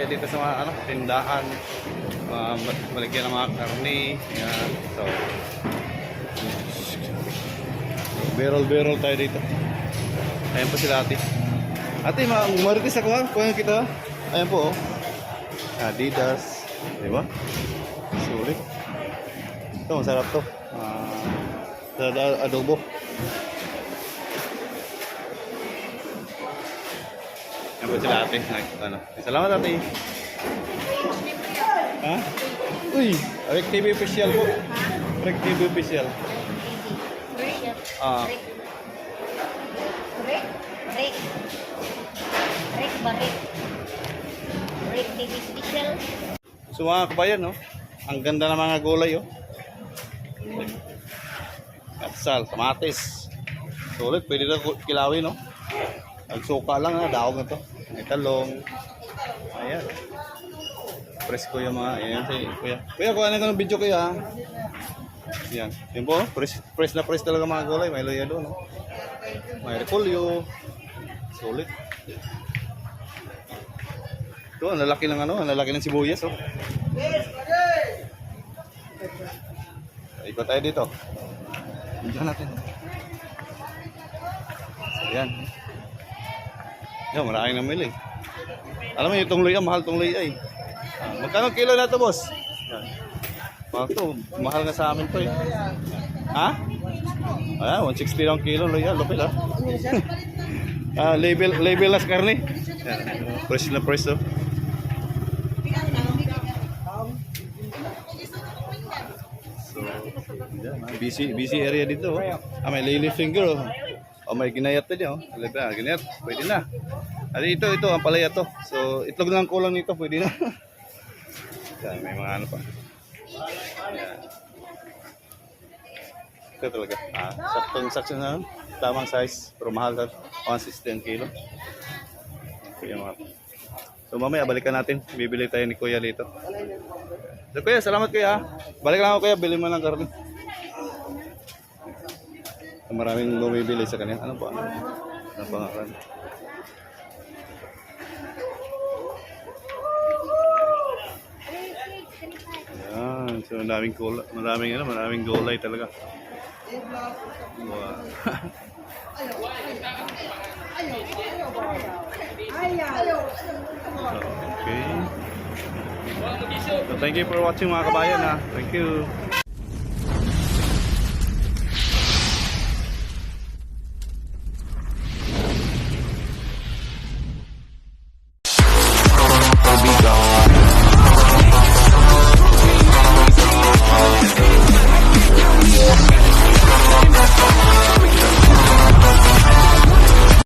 tayo dito sa mga ano, tindahan. Malagyan ng mga karne. Yan. So, barrel tayo dito. Ayan po sila ate. Ate, marites ako ha. Kuha kita. Ayan po oh. Adidas. Diba? Sulit. Ito, masarap to. Adobo. Ayan po sila ate. Ano. Salamat ate. Ha? Uy! Rek TV official po. Rek TV official. Rek TV special. So mga kabayan, no? Ang ganda ng mga gulay, oh. Katsal, kamatis. Sulit, pwede na kilawin, no? Nagsuka lang, ha? Daog na to. May talong. Ayan. Presko yung mga, ayan si kuya. Kuya, kuha na ka ng video kuya, ha? Ayan. Yan po, press na press talaga mga gulay. May loya doon, no? May repolyo. Sulit. Ito, ang lalaki ng ano, ang lalaki ng sibuyas, oh. Ikot tayo dito. Diyan natin. Ayan. Yan, maraming namili. Alam mo, itong luya, mahal itong luya, eh. Magkano kilo na ito, boss? Yan. Mahal ito, mahal nga sa amin ito, eh. Ha? Ayan, 160 lang kilo, luya, lupit, ha? Label las karne. Yan. Press na press, oh. Busy area dito. Oh. May lily finger. Oh. May ginayat na dyan. Oh. Ginayat. Pwede na. At ito ang palaya to. So itlog lang kulang nito. Pwede na. Yan, may mga ano pa. Yan. Ito talaga. Saktong na. Tamang size. Pero mahal na. 160 ang kilo. Kuya mga. So mamaya balikan natin. Bibili tayo ni Kuya dito. So Kuya, salamat Kuya. Balik lang ako Kuya. Bili mo ng karne. Maraming bumibili sa kanya. Ano pa? Ano pangalan? Ayan. So maraming gulay talaga. Wow. Okay. So thank you for watching mga kabayan ha. Thank you.